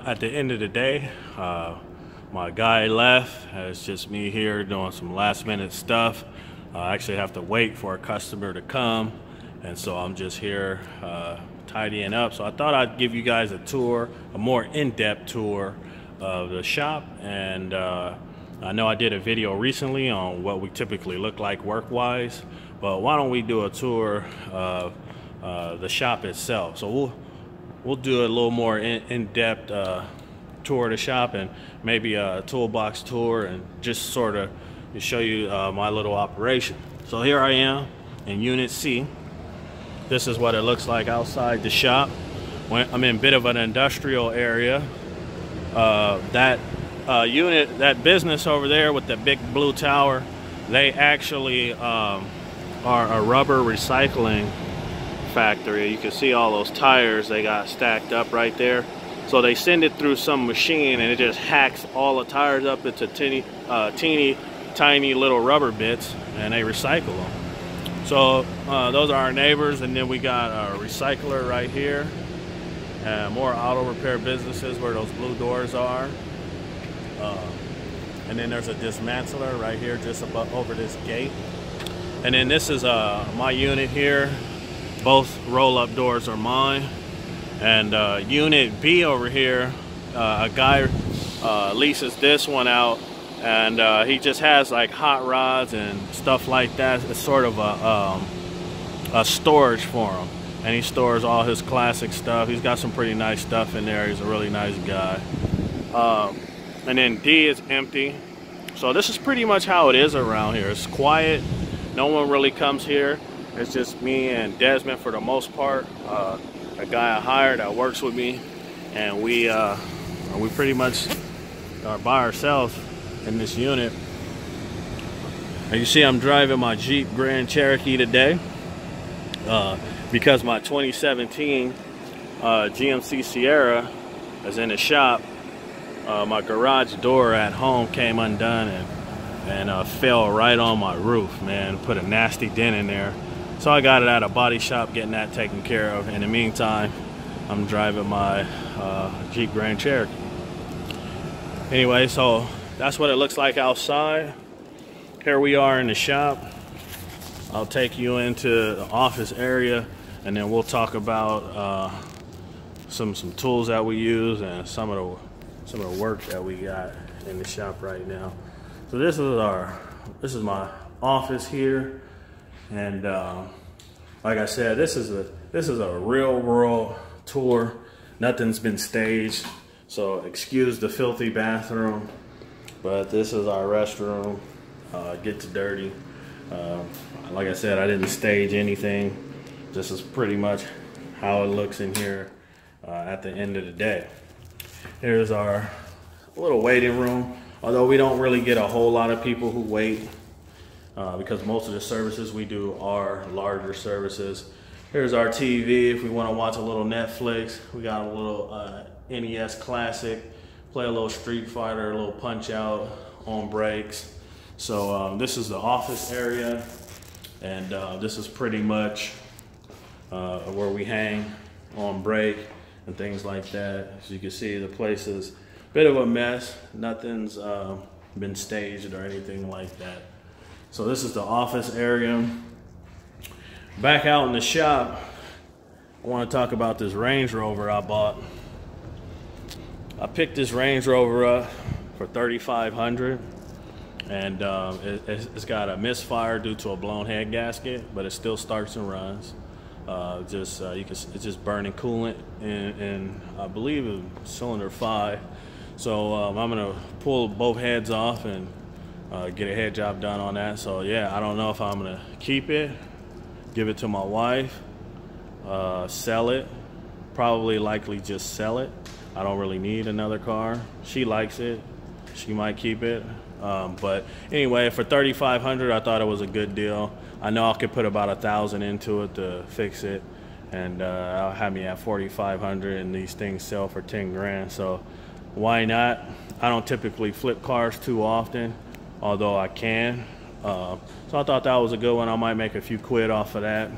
at the end of the day, my guy left. It's just me here doing some last minute stuff. I actually have to wait for a customer to come, and so I'm just here tidying up. So I thought I'd give you guys a tour, a more in-depth tour of the shop. And I know I did a video recently on what we typically look like work-wise, but why don't we do a tour of the shop itself? So we'll do a little more in-depth tour of the shop, and maybe a toolbox tour, and just sort of show you my little operation. So here I am in Unit C. This is what it looks like outside the shop. I'm in a bit of an industrial area. That business over there with the big blue tower, they actually are a rubber recycling factory. You can see all those tires they got stacked up right there. So they send it through some machine, and it just hacks all the tires up into teeny tiny little rubber bits, and they recycle them. So those are our neighbors, and then we got a recycler right here, and more auto repair businesses where those blue doors are. And then there's a dismantler right here just over this gate. And then this is my unit here. Both roll-up doors are mine. And Unit B over here, a guy leases this one out, and he just has like hot rods and stuff like that. It's sort of a storage for him, and he stores all his classic stuff. He's got some pretty nice stuff in there. He's a really nice guy. And then D is empty. So this is pretty much how it is around here. It's quiet. No one really comes here. It's just me and Desmond for the most part. A guy I hired that works with me, and we pretty much are by ourselves in this unit. And you see I'm driving my Jeep Grand Cherokee today because my 2017 GMC Sierra is in the shop. My garage door at home came undone and fell right on my roof, man. Put a nasty dent in there. So I got it at a body shop, getting that taken care of. In the meantime, I'm driving my Jeep Grand Cherokee. Anyway, so that's what it looks like outside. Here we are in the shop. I'll take you into the office area, and then we'll talk about some tools that we use and some of the work that we got in the shop right now. So this is my office here. And like I said, this is a real world tour. Nothing's been staged, so excuse the filthy bathroom, but this is our restroom. Gets dirty. Like I said, I didn't stage anything. This is pretty much how it looks in here at the end of the day. Here's our little waiting room, although we don't really get a whole lot of people who wait. Because most of the services we do are larger services. Here's our TV if we want to watch a little Netflix. We got a little NES Classic, play a little Street Fighter, a little Punch Out on breaks. So this is the office area, and this is pretty much where we hang on break and things like that. As you can see, the place is a bit of a mess. Nothing's been staged or anything like that. So this is the office area. Back out in the shop, I want to talk about this Range Rover I bought. I picked this Range Rover up for $3,500, and it's got a misfire due to a blown head gasket, but it still starts and runs. It's just burning coolant in I believe cylinder 5. So I'm gonna pull both heads off and get a head job done on that. So yeah, I don't know if I'm gonna keep it, give it to my wife, sell it, probably likely just sell it. I don't really need another car. She likes it, she might keep it. But anyway, for $3,500, I thought it was a good deal. I know I could put about $1,000 into it to fix it, and I'll have me at $4,500, and these things sell for 10 grand. So why not? I don't typically flip cars too often, although I can. So I thought that was a good one. I might make a few quid off of that.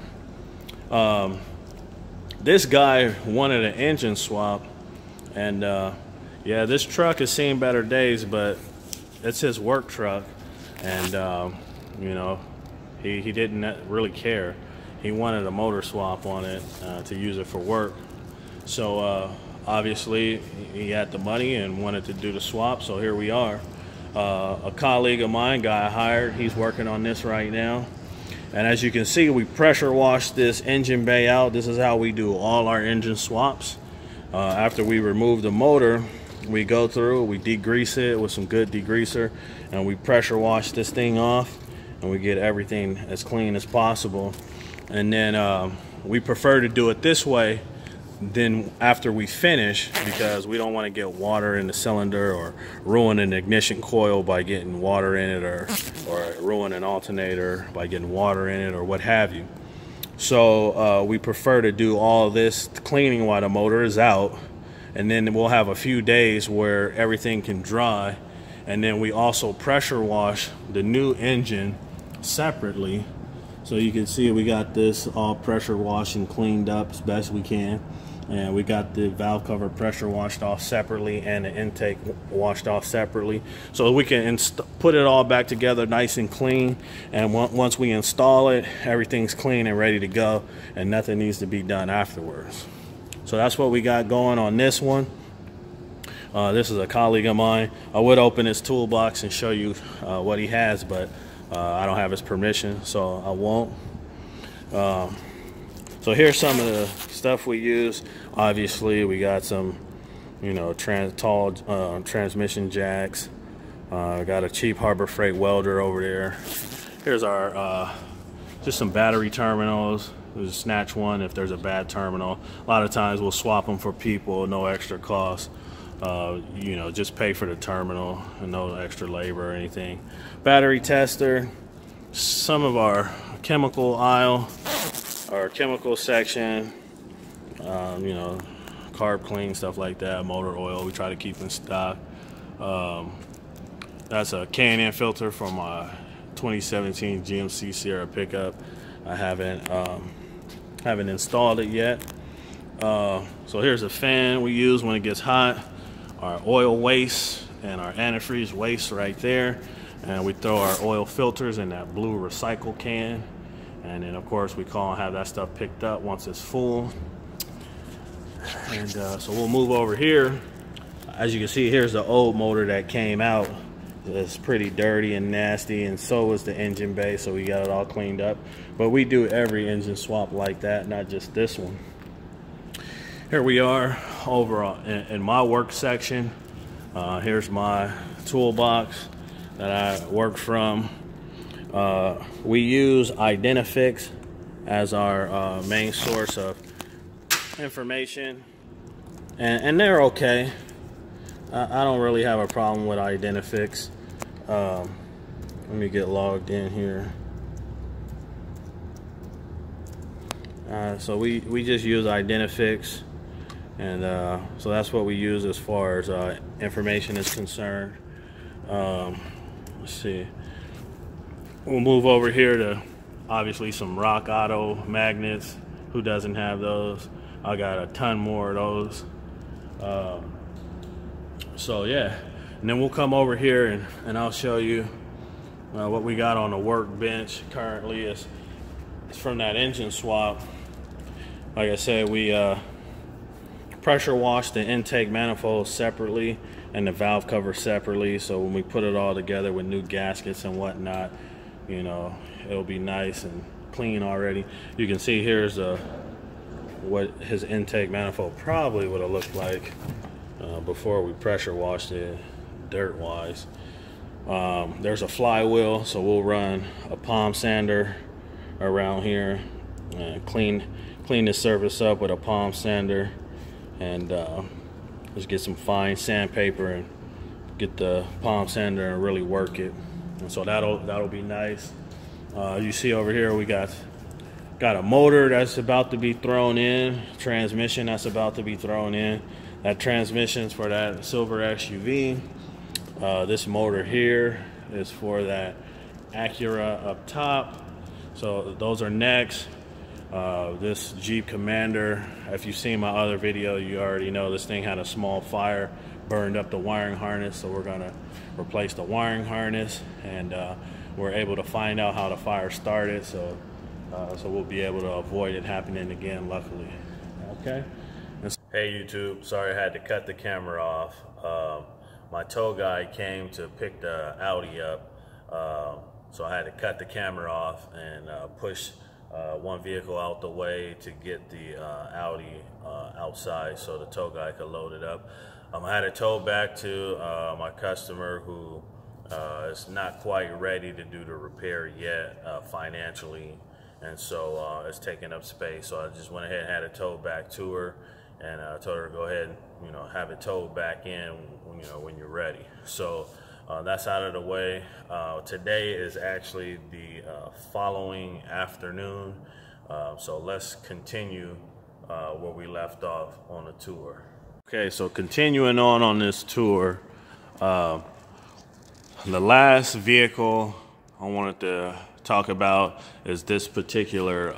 This guy wanted an engine swap, and Yeah, this truck has seen better days, but it's his work truck, and you know, he didn't really care. He wanted a motor swap on it to use it for work. So obviously he had the money and wanted to do the swap, so here we are. A colleague of mine, guy I hired, he's working on this right now. And as you can see, we pressure washed this engine bay out. This is how we do all our engine swaps. After we remove the motor, we go through, we degrease it with some good degreaser, and we pressure wash this thing off, and we get everything as clean as possible. And then we prefer to do it this way than after we finish, because we don't want to get water in the cylinder or ruin an ignition coil by getting water in it, or ruin an alternator by getting water in it, or what have you. So we prefer to do all this cleaning while the motor is out, and then we'll have a few days where everything can dry, and then we also pressure wash the new engine separately. So you can see we got this all pressure washed and cleaned up as best we can. And we got the valve cover pressure washed off separately and the intake washed off separately, so we can put it all back together nice and clean. And once we install it, everything's clean and ready to go, and nothing needs to be done afterwards. So that's what we got going on this one. This is a colleague of mine. I would open his toolbox and show you what he has, but I don't have his permission, so I won't. So here's some of the stuff we use. Obviously, we got some, you know, tall transmission jacks. Got a cheap Harbor Freight welder over there. Here's our just some battery terminals. We'll just snatch one if there's a bad terminal. A lot of times we'll swap them for people, no extra cost. You know, just pay for the terminal and no extra labor or anything. Battery tester, some of our chemical aisle, our chemical section, you know, carb clean, stuff like that, motor oil, we try to keep in stock. That's a K&N filter from my 2017 GMC Sierra pickup. I haven't installed it yet. So here's a fan we use when it gets hot, our oil waste and our antifreeze waste right there, and we throw our oil filters in that blue recycle can. And then of course we call and have that stuff picked up once it's full. And so we'll move over here. As you can see, here's the old motor that came out. It's pretty dirty and nasty, and so was the engine bay, so we got it all cleaned up. But we do every engine swap like that, not just this one. Here we are over in my work section. Here's my toolbox that I work from. We use Identifix as our main source of information, and they're okay. I don't really have a problem with Identifix. Let me get logged in here. So we just use Identifix, and so that's what we use as far as information is concerned. Let's see. We'll move over here to obviously some Rock Auto magnets. Who doesn't have those? I got a ton more of those. So yeah, and then we'll come over here and I'll show you what we got on the workbench currently. It's from that engine swap. Like I said, we pressure washed the intake manifold separately and the valve cover separately, so when we put it all together with new gaskets and whatnot, you know, it'll be nice and clean already. You can see here's what his intake manifold probably would have looked like before we pressure washed it dirt wise. There's a flywheel, so we'll run a palm sander around here and clean the surface up with a palm sander, and just get some fine sandpaper and get the palm sander and really work it. And so that'll be nice. You see over here we got a motor that's about to be thrown in, transmission that's about to be thrown in. That transmission's for that silver SUV. This motor here is for that Acura up top. So those are next. This Jeep Commander, if you've seen my other video, you already know this thing had a small fire, burned up the wiring harness, so we're gonna replace the wiring harness, and we're able to find out how the fire started, so we'll be able to avoid it happening again, luckily. Okay. Hey YouTube, sorry I had to cut the camera off. My tow guy came to pick the Audi up, so I had to cut the camera off and push one vehicle out the way to get the Audi outside so the tow guy could load it up. I had to tow back to my customer who is not quite ready to do the repair yet financially, and so it's taking up space. So I just went ahead and had it towed back to her, and told her to go ahead and, you know, have it towed back in, you know, when you're ready. So that's out of the way. Today is actually the following afternoon. So let's continue where we left off on the tour. Okay, so continuing on this tour, the last vehicle I wanted to talk about is this particular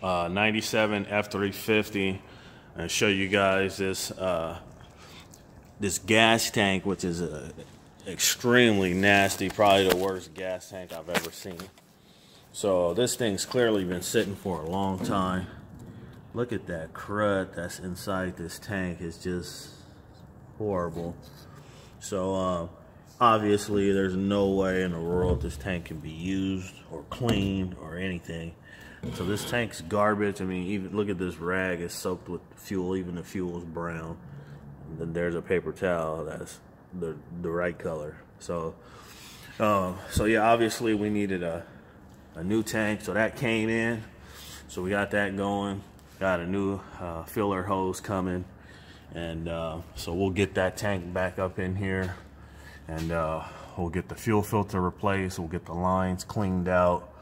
97 F350, and show you guys this this gas tank, which is extremely nasty, probably the worst gas tank I've ever seen. So this thing's clearly been sitting for a long time. Look at that crud that's inside this tank. It's just horrible. So obviously there's no way in the world this tank can be used or cleaned or anything. So this tank's garbage. I mean, even look at this rag, it's soaked with fuel, even the fuel is brown. And then there's a paper towel that's the right color. So yeah, obviously we needed a new tank, so that came in. So we got that going. Got a new filler hose coming, and so we'll get that tank back up in here, and we'll get the fuel filter replaced. We'll get the lines cleaned out.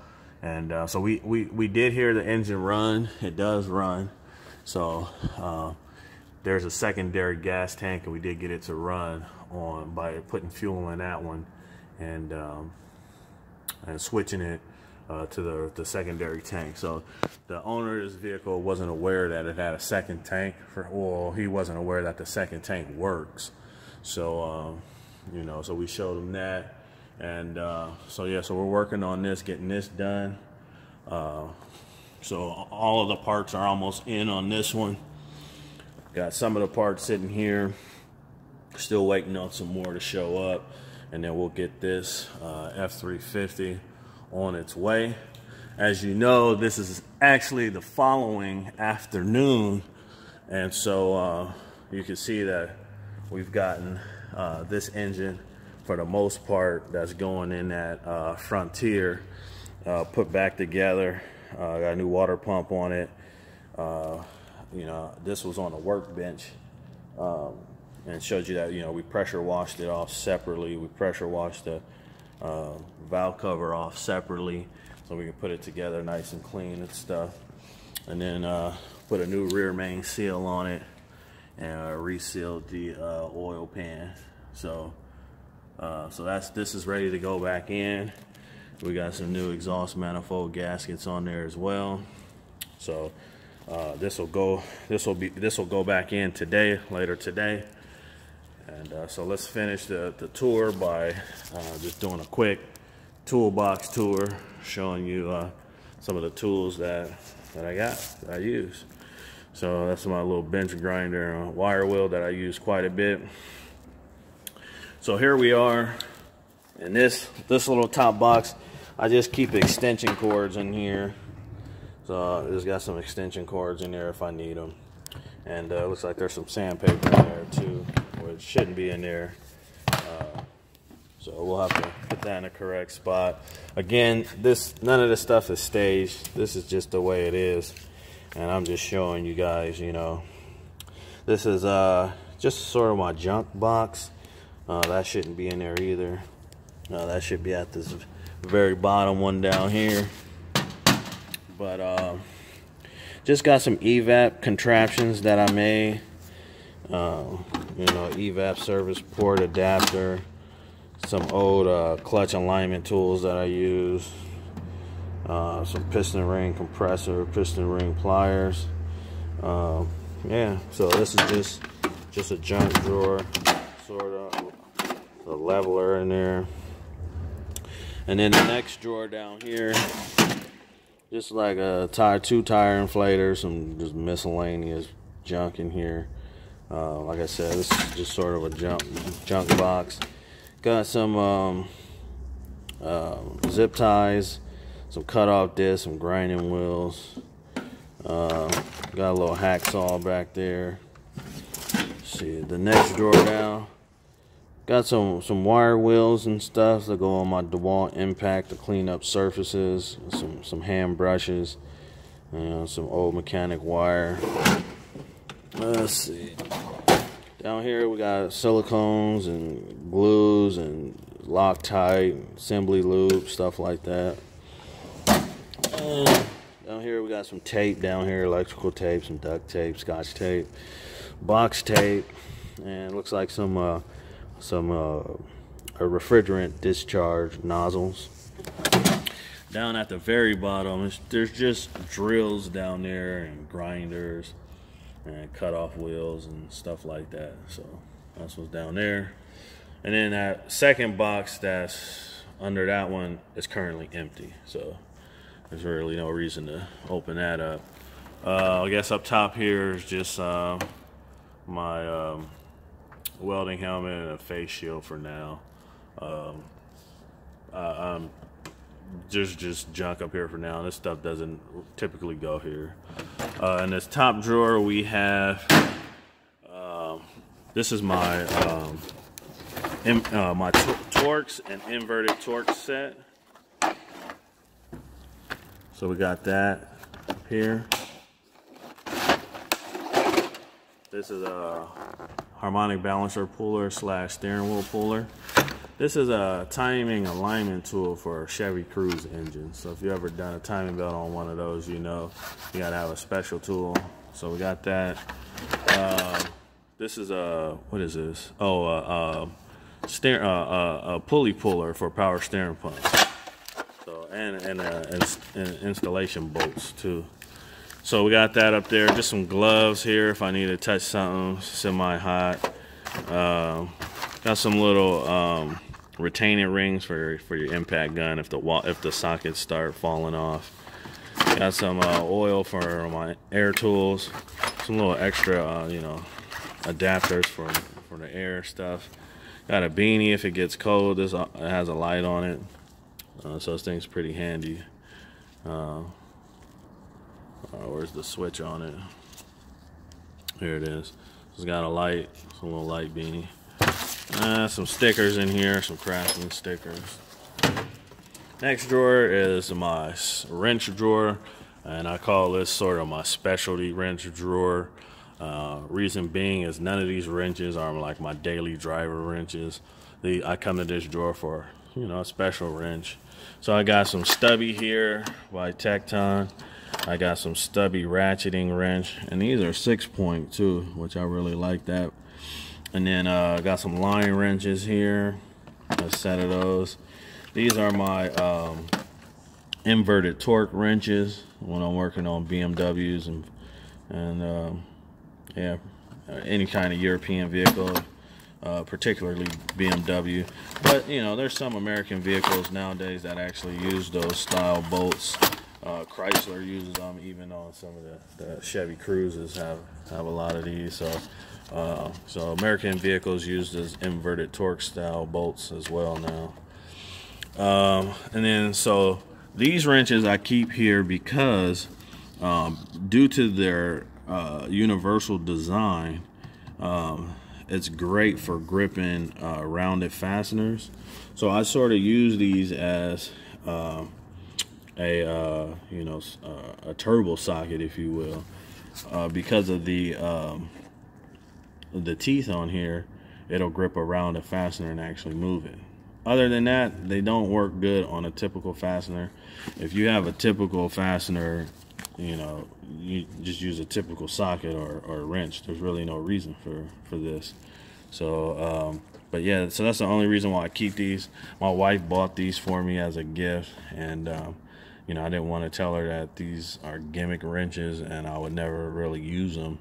And so we did hear the engine run. It does run. So there's a secondary gas tank, and we did get it to run on by putting fuel in that one, and switching it to the secondary tank. So the owner of this vehicle wasn't aware that it had a second tank. Well, he wasn't aware that the second tank works. So you know, so we showed him that. And so yeah, so we're working on this, getting this done. So all of the parts are almost in on this one. Got some of the parts sitting here, still waiting on some more to show up, and then we'll get this F350 on its way. As you know, this is actually the following afternoon, and so you can see that we've gotten this engine, for the most part, that's going in that Frontier, put back together. Got a new water pump on it. You know, this was on a workbench, and showed you that, you know, we pressure washed it off separately. We pressure washed the valve cover off separately, so we can put it together nice and clean and stuff. And then put a new rear main seal on it, and resealed the oil pan. So this is ready to go back in. We got some new exhaust manifold gaskets on there as well. So this will go back in today, later today. And so let's finish the tour by just doing a quick toolbox tour, showing you some of the tools that I use. So that's my little bench grinder wire wheel that I use quite a bit. So here we are in this little top box. I just keep extension cords in here. So I just got some extension cords in there if I need them. And it looks like there's some sandpaper in there too, which shouldn't be in there. So we'll have to put that in the correct spot. Again, none of this stuff is staged. This is just the way it is. And I'm just showing you guys, you know. This is just sort of my junk box. That shouldn't be in there either. That should be at this very bottom one down here. But just got some evap contraptions that I made. You know, evap service port adapter, some old clutch alignment tools that I use, some piston ring compressor, piston ring pliers. Yeah, so this is just just a junk drawer, sort of a leveler in there. And then the next drawer down here, just like a two tire inflator, some just miscellaneous junk in here. Like I said, this is just sort of a junk box. Got some zip ties, some cutoff discs, some grinding wheels. Got a little hacksaw back there. Let's see the next drawer down. Got some wire wheels and stuff that go on my DeWalt Impact to clean up surfaces. Some hand brushes. Some old mechanic wire. Let's see. Down here we got silicones and glues and Loctite, assembly lube, stuff like that. Down here we got some tape down here, electrical tape, some duct tape, scotch tape, box tape, and it looks like some refrigerant discharge nozzles. Down at the very bottom, there's just drills down there and grinders and cut-off wheels and stuff like that. So that's what's down there. And then that second box that's under that one is currently empty. So there's really no reason to open that up. I guess up top here is just my welding helmet and a face shield for now. There's just junk up here for now. This stuff doesn't typically go here. In this top drawer we have this is my my Torx and inverted Torx set. So we got that up here. This is a harmonic balancer puller / steering wheel puller. This is a timing alignment tool for Chevy Cruze engines. So if you ever done a timing belt on one of those, you know you gotta have a special tool. So we got that. This is a, what is this? Oh, a pulley puller for power steering pumps. So and installation bolts too. So we got that up there. Just some gloves here if I need to touch something semi-hot. Got some little retaining rings for your impact gun if the sockets start falling off. Got some oil for my air tools. Some little extra, you know, adapters for the air stuff. Got a beanie if it gets cold. This has a light on it, so this thing's pretty handy. Where's the switch on it? Here it is. It's got a light, some little light beanie. Some stickers in here, some Craftsman stickers. Next drawer is my wrench drawer, and I call this sort of my specialty wrench drawer. Reason being is none of these wrenches are like my daily driver wrenches. I come to this drawer for, you know, a special wrench. So I got some stubby here by Tecton. I got some stubby ratcheting wrench, and these are 6-point too, which I really like that. And then I got some line wrenches here, a set of those. These are my inverted torque wrenches when I'm working on BMWs and yeah, any kind of European vehicle, particularly BMW. But you know, there's some American vehicles nowadays that actually use those style bolts. Chrysler uses them, even on some of the Chevy Cruzes have a lot of these. So American vehicles use this inverted torque style bolts as well now. And then so these wrenches I keep here because due to their universal design, it's great for gripping rounded fasteners. So I sort of use these as a turbo socket, if you will, because of the teeth on here. It'll grip around a fastener and actually move it. Other than that, they don't work good on a typical fastener. If you have a typical fastener, you know, you just use a typical socket or a wrench. There's really no reason for this. So but yeah, so that's the only reason why I keep these. My wife bought these for me as a gift, and you know, I didn't want to tell her that these are gimmick wrenches and I would never really use them.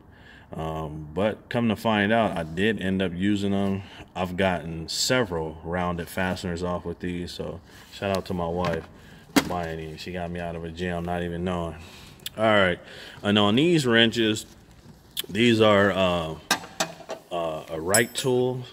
But come to find out, I did end up using them. I've gotten several rounded fasteners off with these, so shout out to my wife for buying these. She got me out of a jam not even knowing. All right, and on these wrenches, these are a right tool,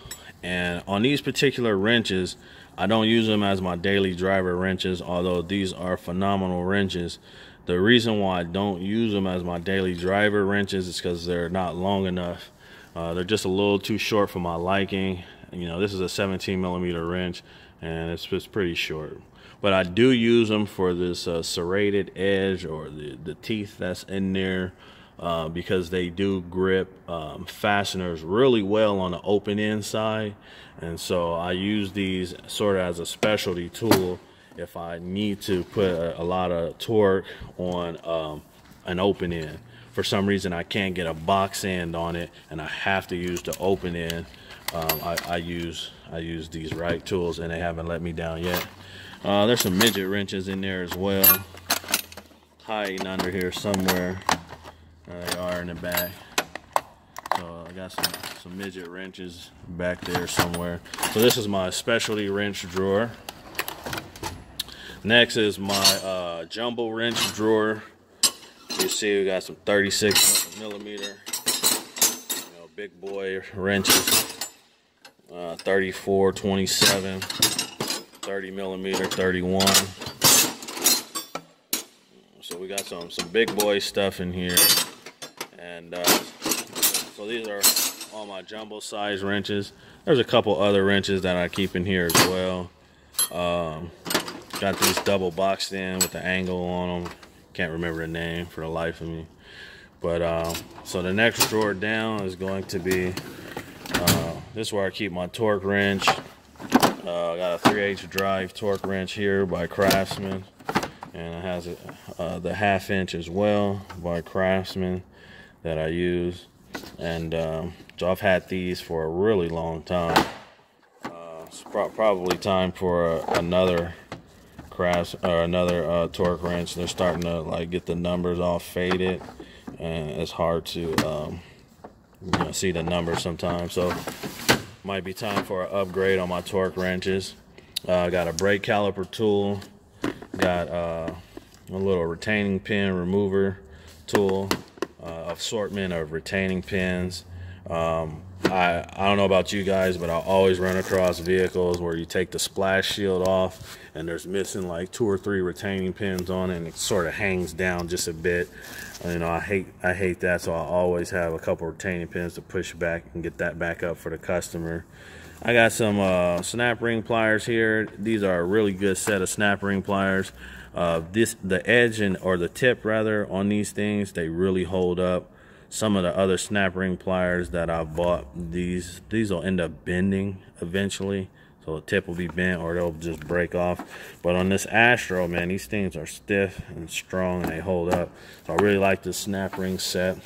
and on these particular wrenches, I don't use them as my daily driver wrenches, although these are phenomenal wrenches. The reason why I don't use them as my daily driver wrenches is because they're not long enough. They're just a little too short for my liking. You know, this is a 17mm wrench, and it's pretty short. But I do use them for this serrated edge or the teeth that's in there, because they do grip fasteners really well on the open end side. And so I use these sort of as a specialty tool if I need to put a lot of torque on an open end. For some reason I can't get a box end on it and I have to use the open end. I use these right tools and they haven't let me down yet. There's some midget wrenches in there as well, hiding under here somewhere. They are in the back. So I got some midget wrenches back there somewhere. So this is my specialty wrench drawer. Next is my jumbo wrench drawer. You see we got some 36mm, big boy wrenches, 34, 27, 30mm, 31. So we got some big boy stuff in here. And so these are all my jumbo size wrenches. There's a couple other wrenches that I keep in here as well. Got these double boxed in with the angle on them. Can't remember the name for the life of me. But so the next drawer down is going to be this is where I keep my torque wrench. I got a 3/8 drive torque wrench here by Craftsman, and it has the 1/2 inch as well by Craftsman that I use. And so I've had these for a really long time. It's probably time for another torque wrench. They're starting to like get the numbers all faded, and it's hard to see the numbers sometimes. So might be time for an upgrade on my torque wrenches. Got a brake caliper tool. Got a little retaining pin remover tool. Assortment of retaining pins. I don't know about you guys, but I always run across vehicles where you take the splash shield off and there's missing like 2 or 3 retaining pins on it, and it sort of hangs down just a bit. You know, I hate that, so I always have a couple retaining pins to push back and get that back up for the customer. I got some snap ring pliers here. These are a really good set of snap ring pliers. The edge or the tip rather on these things, they really hold up. Some of the other snap ring pliers that I bought, these will end up bending eventually, so the tip will be bent or they'll just break off. But on this Astro, man, these things are stiff and strong and they hold up. So I really like this snap ring set.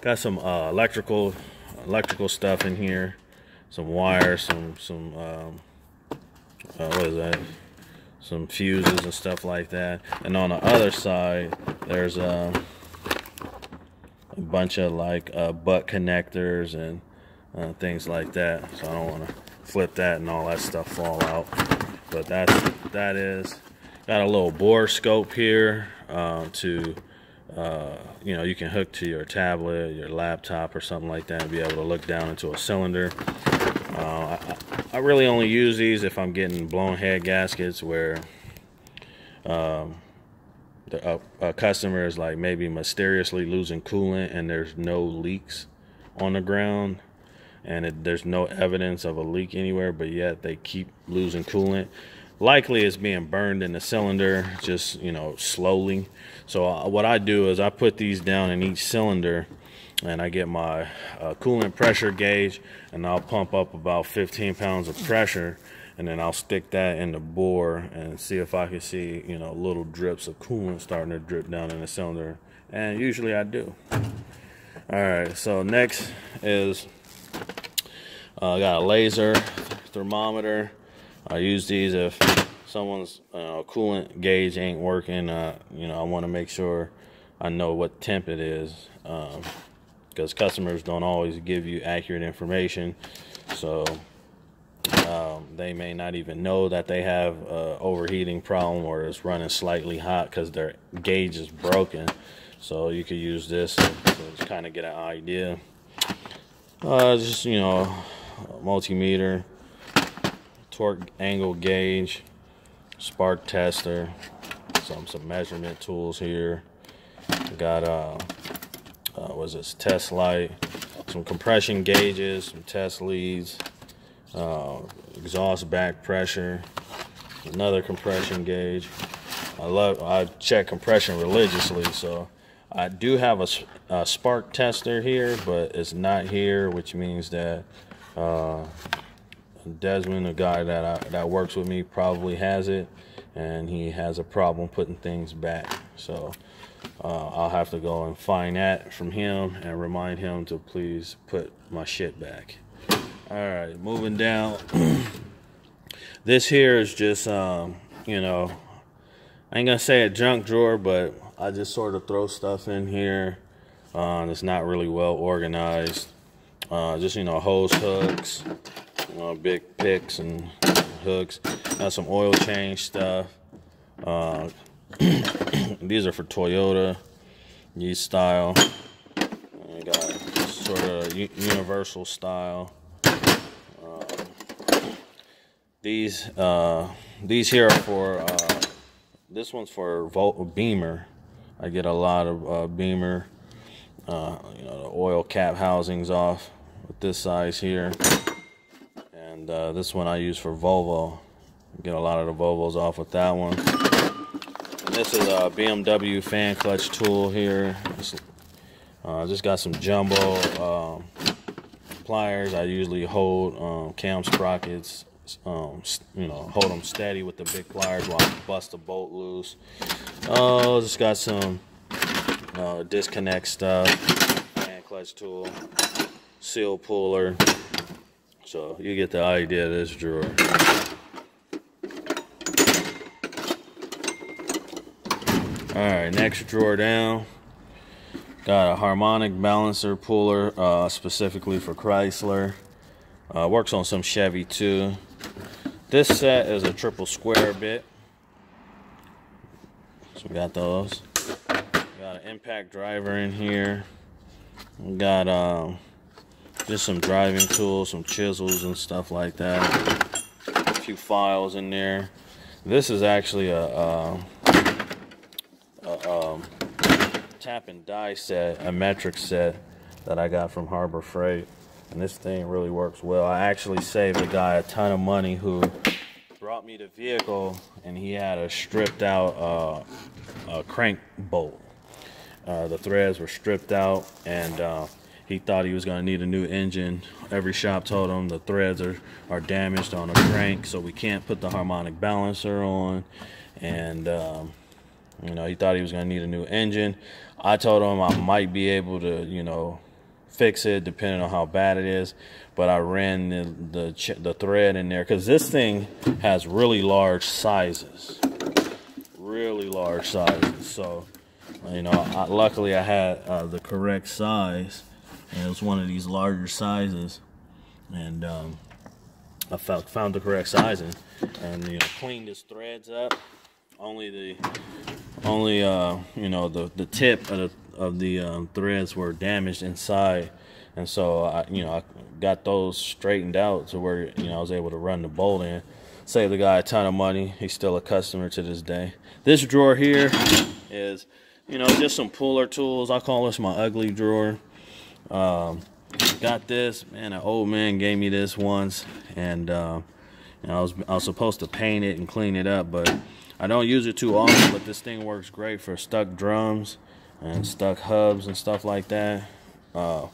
Got some electrical stuff in here, some wires, some what is that? Some fuses and stuff like that. And on the other side, there's a bunch of like butt connectors and things like that. So I don't want to flip that and all that stuff fall out. But that is got a little bore scope here to you can hook to your tablet, your laptop, or something like that, and be able to look down into a cylinder. I really only use these if I'm getting blown head gaskets where a customer is like maybe mysteriously losing coolant and there's no leaks on the ground, and there's no evidence of a leak anywhere, but yet they keep losing coolant. Likely it's being burned in the cylinder, just slowly. So what I do is I put these down in each cylinder, and I get my coolant pressure gauge, and I'll pump up about 15 pounds of pressure, and then I'll stick that in the bore and see if I can see little drips of coolant starting to drip down in the cylinder, and usually I do. All right, so next is I got a laser thermometer. I use these if someone's coolant gauge ain't working. I want to make sure I know what temp it is. because customers don't always give you accurate information. So they may not even know that they have a overheating problem, or it's running slightly hot because their gauge is broken. So you could use this to kind of get an idea. Just, you know, multimeter, torque angle gauge, spark tester, some measurement tools here. Got what's this, test light, some compression gauges, some test leads, exhaust back pressure, another compression gauge. I check compression religiously, so I do have a spark tester here, but it's not here, which means that Desmond, a guy that works with me, probably has it, and he has a problem putting things back. So I'll have to go and find that from him and remind him to please put my shit back. All right, moving down. This here is just, you know, I ain't gonna say a junk drawer, but I just sort of throw stuff in here. It's not really well organized. Just, you know, hose hooks, you know, big picks and hooks. Got some oil change stuff. These are for Toyota, these style. I got sort of universal style. These here are for this one's for Beamer. I get a lot of Beamer. You know, the oil cap housings off with this size here, and this one I use for Volvo. Get a lot of the Volvos off with that one. And this is a BMW fan clutch tool here. Just got some jumbo pliers. I usually hold cam sprockets, you know, hold them steady with the big pliers while I bust a bolt loose. Just got some disconnect stuff, fan clutch tool, seal puller. So you get the idea of this drawer. Alright, next drawer down. Got a harmonic balancer puller, specifically for Chrysler. Works on some Chevy too. This set is a triple square bit. So we got those. Got an impact driver in here. We got just some driving tools, some chisels and stuff like that. A few files in there. This is actually a tap and die set, a metric set that I got from Harbor Freight, and this thing really works well. I actually saved a guy a ton of money who brought me the vehicle, and he had a stripped out crank bolt. The threads were stripped out, and he thought he was going to need a new engine. Every shop told him the threads are damaged on a crank, so we can't put the harmonic balancer on. And you know, he thought he was going to need a new engine. I told him I might be able to, you know, fix it depending on how bad it is. But I ran the thread in there because this thing has really large sizes. Really large sizes. So, you know, luckily I had the correct size. And it was one of these larger sizes. And I found the correct sizing. And, you know, cleaned his threads up. Only you know, the tip of the threads were damaged inside, and so I got those straightened out to where, you know, I was able to run the bolt in. Saved the guy a ton of money. He's still a customer to this day. This drawer here is, you know, just some puller tools. I call this my ugly drawer. Got this, man. An old man gave me this once, and you know, I was supposed to paint it and clean it up, but I don't use it too often. But this thing works great for stuck drums and stuck hubs and stuff like that. Got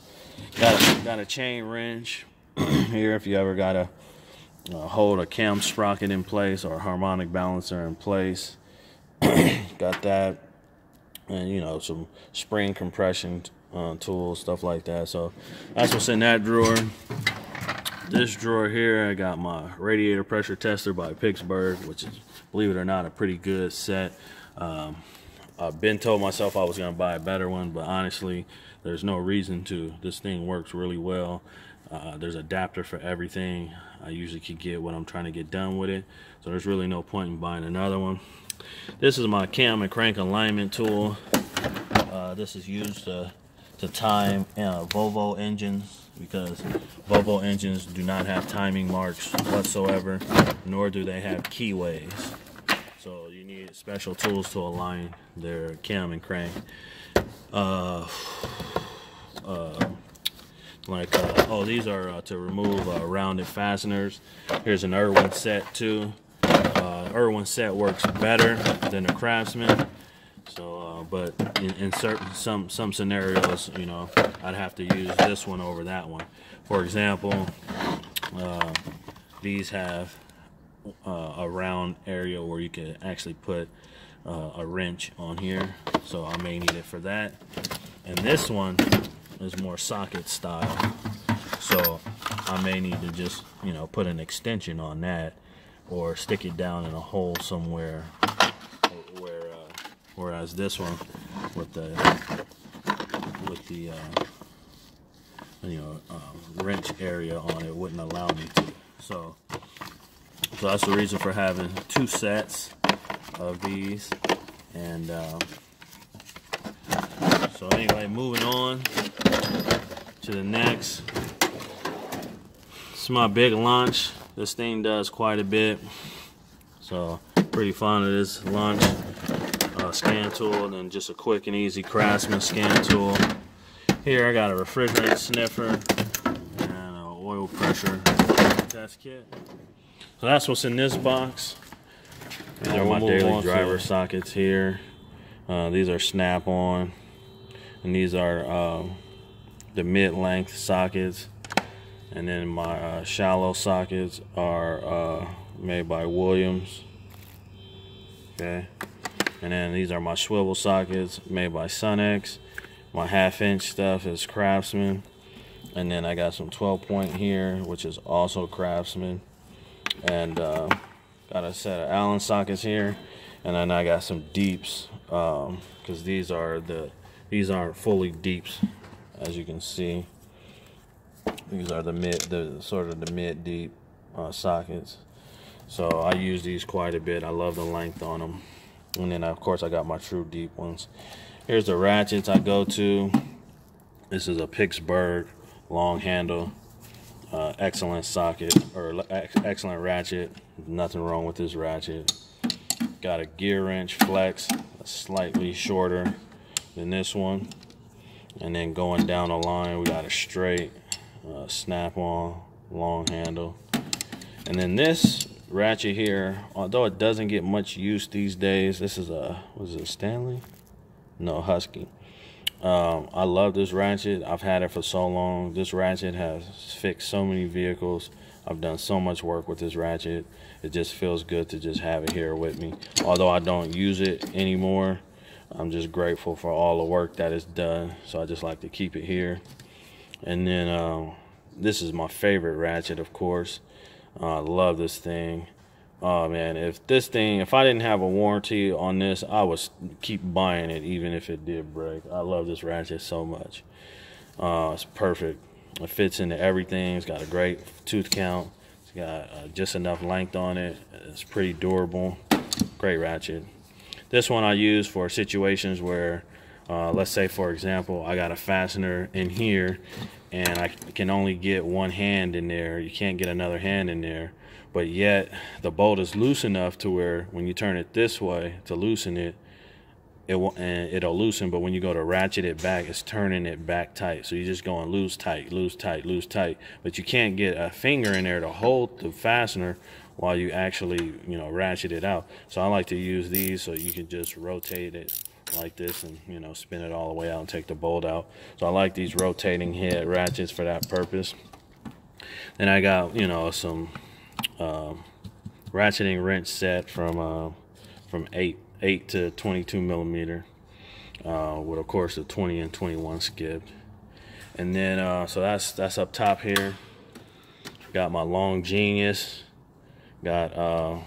a chain wrench here if you ever gotta hold a cam sprocket in place or a harmonic balancer in place. Got that, and, you know, some spring compression tools, stuff like that. So that's what's in that drawer. This drawer here, I got my radiator pressure tester by Pittsburgh, which is, believe it or not, a pretty good set. I've been told myself I was going to buy a better one, but honestly, there's no reason to. This thing works really well. There's an adapter for everything. I usually can get what I'm trying to get done with it, so there's really no point in buying another one. This is my cam and crank alignment tool. This is used to time Volvo engines, because Volvo engines do not have timing marks whatsoever, nor do they have keyways. So you need special tools to align their cam and crank. Oh, these are to remove rounded fasteners. Here's an Irwin set too. Irwin set works better than a Craftsman. So, but in some scenarios, you know, I'd have to use this one over that one. For example, these have a round area where you can actually put a wrench on here, so I may need it for that. And this one is more socket style, so I may need to just, you know, put an extension on that or stick it down in a hole somewhere. Whereas this one with the wrench area on it wouldn't allow me to. So that's the reason for having two sets of these. And so anyway, moving on to the next. This is my big launch. This thing does quite a bit, so pretty fond of this launch. Scan tool, and then just a quick and easy Craftsman scan tool. Here I got a refrigerant sniffer and an oil pressure test kit. So that's what's in this box. These are my daily driver sockets here. These are snap-on, and these are the mid-length sockets. And then my shallow sockets are made by Williams. Okay. And then these are my swivel sockets made by Sunex. My 1/2" stuff is Craftsman. And then I got some 12-point here, which is also Craftsman. And got a set of Allen sockets here. And then I got some deeps, because these aren't fully deeps, as you can see. These are the mid deep sockets. So I use these quite a bit. I love the length on them. And then of course I got my true deep ones. Here's the ratchets I go to. This is a Pittsburgh long handle, excellent socket, or excellent ratchet. Nothing wrong with this ratchet. Got a gear wrench flex, slightly shorter than this one. And then going down the line, we got a straight snap-on long handle. And then this ratchet here, although it doesn't get much use these days, this is a, was it Stanley? No, Husky. I love this ratchet. I've had it for so long. This ratchet has fixed so many vehicles. I've done so much work with this ratchet. It just feels good to just have it here with me. Although I don't use it anymore, I'm just grateful for all the work that is done. So I just like to keep it here. And then this is my favorite ratchet, of course. I love this thing. Oh man, if I didn't have a warranty on this, I would keep buying it even if it did break. I love this ratchet so much. It's perfect. It fits into everything. It's got a great tooth count. It's got just enough length on it. It's pretty durable. Great ratchet. This one I use for situations where, let's say for example, I got a fastener in here and I can only get one hand in there. You can't get another hand in there, but yet the bolt is loose enough to where when you turn it this way to loosen it, it'll loosen, but when you go to ratchet it back, it's turning it back tight. So you're just going loose, tight, loose, tight, loose, tight, but you can't get a finger in there to hold the fastener while you actually, you know, ratchet it out. So I like to use these so you can just rotate it like this and, you know, spin it all the way out and take the bolt out. So I like these rotating head ratchets for that purpose. Then I got, you know, some ratcheting wrench set from 8 to 22 millimeter, with of course the 20 and 21 skipped. And then so that's up top here. Got my Long Genius. Got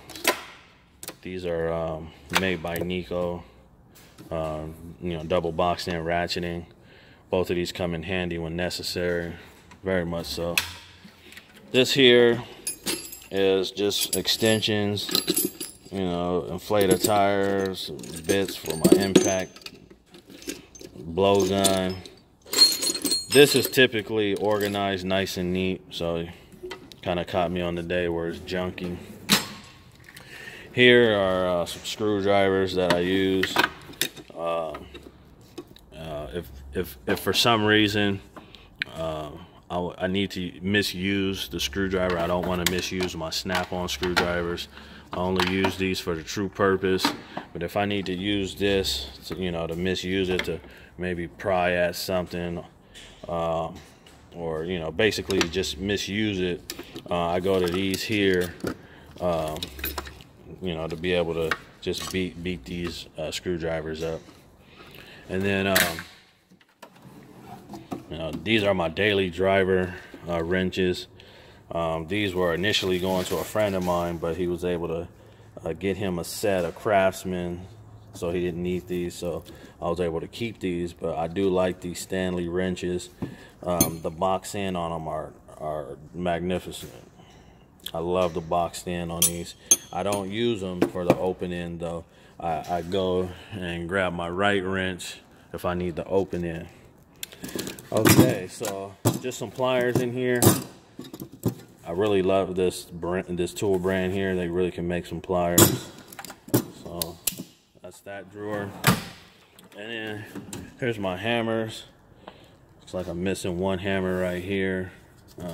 these are made by Nico. You know, double boxed in ratcheting, both of these come in handy when necessary, very much so. This here is just extensions, you know, inflated tires, bits for my impact, blowgun. This is typically organized nice and neat, so kind of caught me on the day where it's junky. Here are some screwdrivers that I use. If for some reason I need to misuse the screwdriver, I don't want to misuse my snap-on screwdrivers. I only use these for the true purpose. But if I need to use this, to, you know, to misuse it to maybe pry at something, or you know, basically just misuse it, I go to these here, you know, to be able to just beat these screwdrivers up. And then you know, these are my daily driver wrenches. These were initially going to a friend of mine, but he was able to get him a set of Craftsman, so he didn't need these, so I was able to keep these. But I do like these Stanley wrenches. The box end on them are magnificent. I love the boxed end on these. I don't use them for the open end though. I go and grab my right wrench if I need the open end. Okay, so just some pliers in here. I really love this tool brand here. They really can make some pliers. So that's that drawer. And then here's my hammers. Looks like I'm missing one hammer right here. I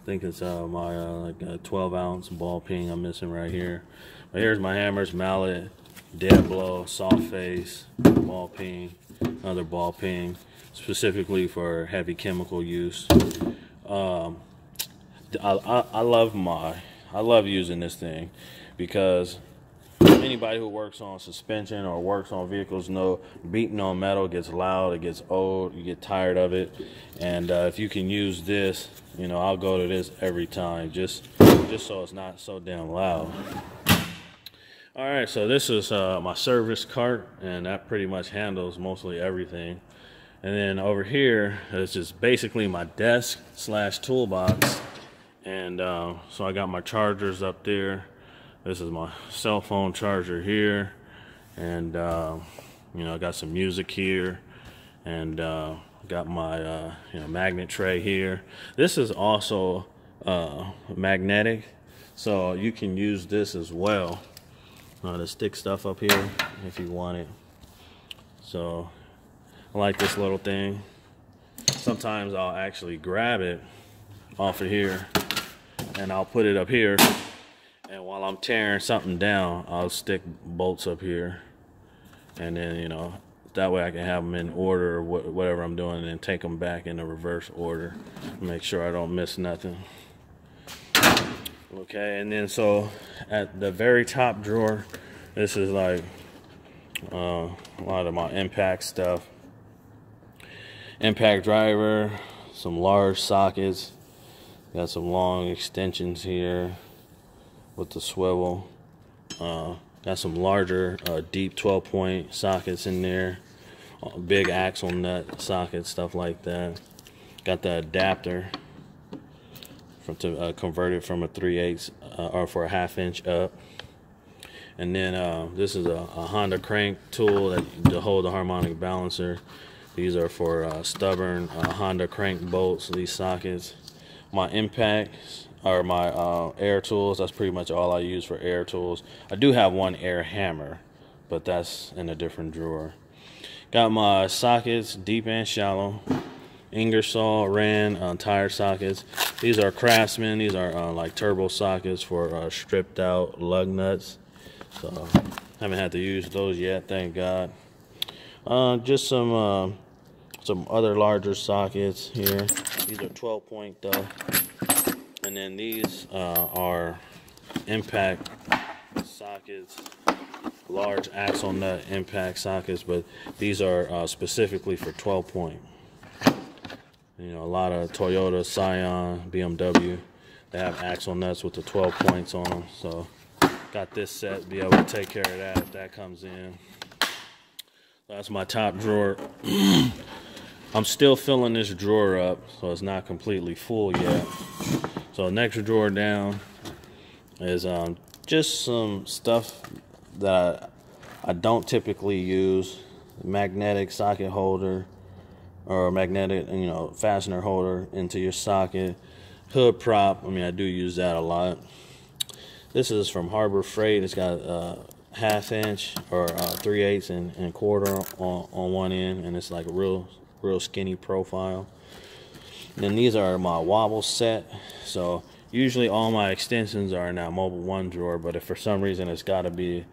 think it's my like a 12-ounce ball peen I'm missing right here. But here's my hammers: mallet, dead blow, soft face, ball peen, another ball peen, specifically for heavy chemical use. I love using this thing because anybody who works on suspension or works on vehicles know beating on metal gets loud, it gets old, you get tired of it. And if you can use this, you know, I'll go to this every time, just so it's not so damn loud. All right, so this is my service cart, and that pretty much handles mostly everything. And then over here is just basically my desk / toolbox. And so I got my chargers up there. This is my cell phone charger here. And you know, I got some music here. And got my you know, magnet tray here. This is also magnetic, so you can use this as well to stick stuff up here if you want it. So I like this little thing. Sometimes I'll actually grab it off of here and I'll put it up here, and while I'm tearing something down, I'll stick bolts up here, and then, you know, that way I can have them in order or whatever I'm doing, and then take them back in the reverse order, make sure I don't miss nothing. Okay, and then so at the very top drawer, this is like a lot of my impact stuff. Impact driver, some large sockets, got some long extensions here with the swivel. Got some larger deep 12-point sockets in there, big axle nut sockets, stuff like that. Got the adapter to convert it from a 3/8 or for a 1/2 inch up. And then this is a Honda crank tool to hold the harmonic balancer. These are for stubborn Honda crank bolts, these sockets. My impacts are my air tools. That's pretty much all I use for air tools. I do have one air hammer, but that's in a different drawer. Got my sockets, deep and shallow. Ingersoll Rand tire sockets. These are Craftsman. These are like turbo sockets for stripped out lug nuts. So haven't had to use those yet, thank God. Just some other larger sockets here. These are 12-point though. And then these are impact sockets, large axle nut impact sockets, but these are specifically for 12-point. You know, a lot of Toyota, Scion, BMW, they have axle nuts with the 12 points on them. So got this set to be able to take care of that if that comes in. That's my top drawer. I'm still filling this drawer up, so it's not completely full yet. So next drawer down is just some stuff that I don't typically use. Magnetic socket holder, or magnetic, fastener holder into your socket. Hood prop, I do use that a lot. This is from Harbor Freight. It's got 1/2 inch or 3/8 and quarter on one end, and it's like a real skinny profile. And then these are my wobble set. So usually all my extensions are in that Mobil 1 drawer, but if for some reason it's got to be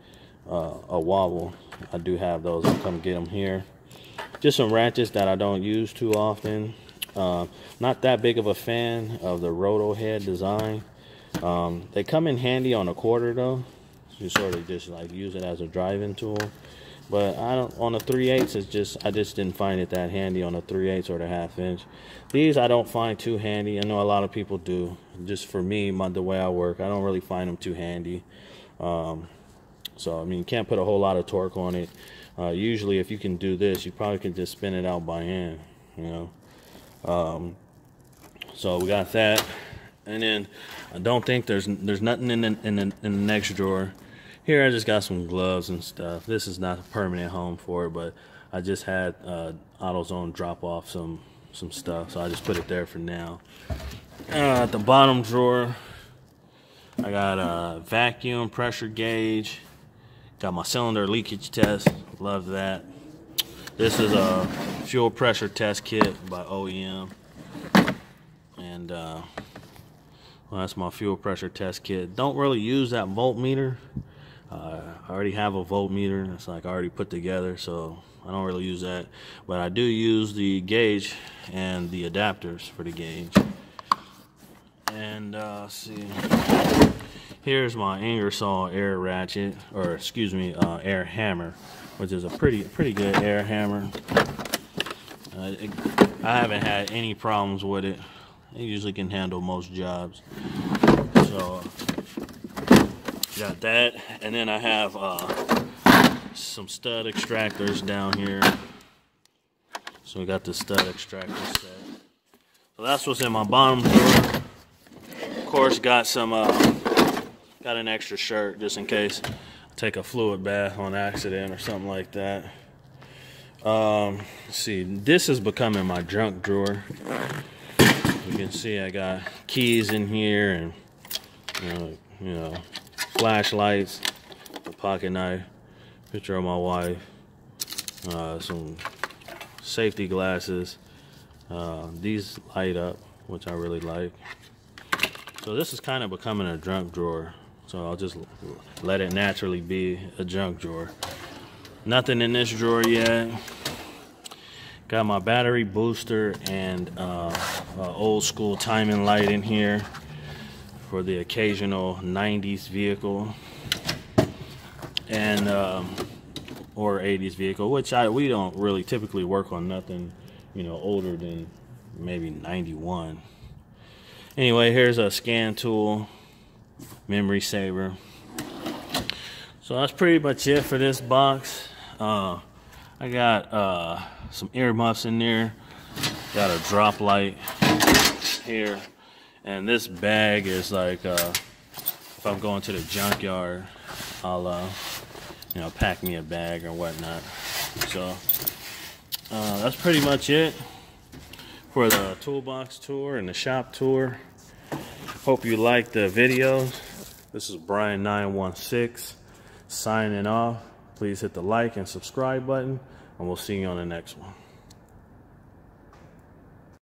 a wobble, I do have those. I'll come get them here. Just some ratchets that I don't use too often. Not that big of a fan of the roto head design. They come in handy on a quarter though. You sort of just like use it as a driving tool. But I don't, on the 3/8, I just didn't find it that handy on the 3/8 or the 1/2 inch. These I don't find too handy. I know a lot of people do. Just for me, the way I work, I don't really find them too handy. So you can't put a whole lot of torque on it. Usually, if you can do this, you probably can just spin it out by hand. So we got that, and then I don't think there's nothing in the next drawer. Here I just got some gloves and stuff. This is not a permanent home for it, but I just had AutoZone drop off some stuff, so I just put it there for now. At the bottom drawer, I got a vacuum pressure gauge. Got my cylinder leakage test. Love that. This is a fuel pressure test kit by OEM, and well, that's my fuel pressure test kit. Don't really use that voltmeter. I already have a voltmeter. It's like already put together, so I don't really use that. But I do use the gauge and the adapters for the gauge. And let's see. Here's my Ingersoll air ratchet, or excuse me, air hammer, which is a pretty good air hammer. I haven't had any problems with it. It usually can handle most jobs. So got that, and then I have some stud extractors down here. So we got the stud extractor set. So that's what's in my bottom drawer. Of course, got an extra shirt just in case I take a fluid bath on accident or something like that. Let's see, this is becoming my junk drawer. You can see I got keys in here, and flashlights, a pocket knife, picture of my wife, some safety glasses. These light up, which I really like. So this is kind of becoming a junk drawer. So I'll just let it naturally be a junk drawer. Nothing in this drawer yet. Got my battery booster and old school timing light in here for the occasional 90s vehicle and or 80s vehicle, which we don't really typically work on nothing older than maybe 91. Anyway, here's a scan tool, memory saver. So that's pretty much it for this box. I got some earmuffs in there, got a drop light here, and this bag is like if I'm going to the junkyard, I'll pack me a bag or whatnot. So that's pretty much it for the toolbox tour and the shop tour. Hope you liked the videos. This is Brian916 signing off. Please hit the like and subscribe button, and we'll see you on the next one.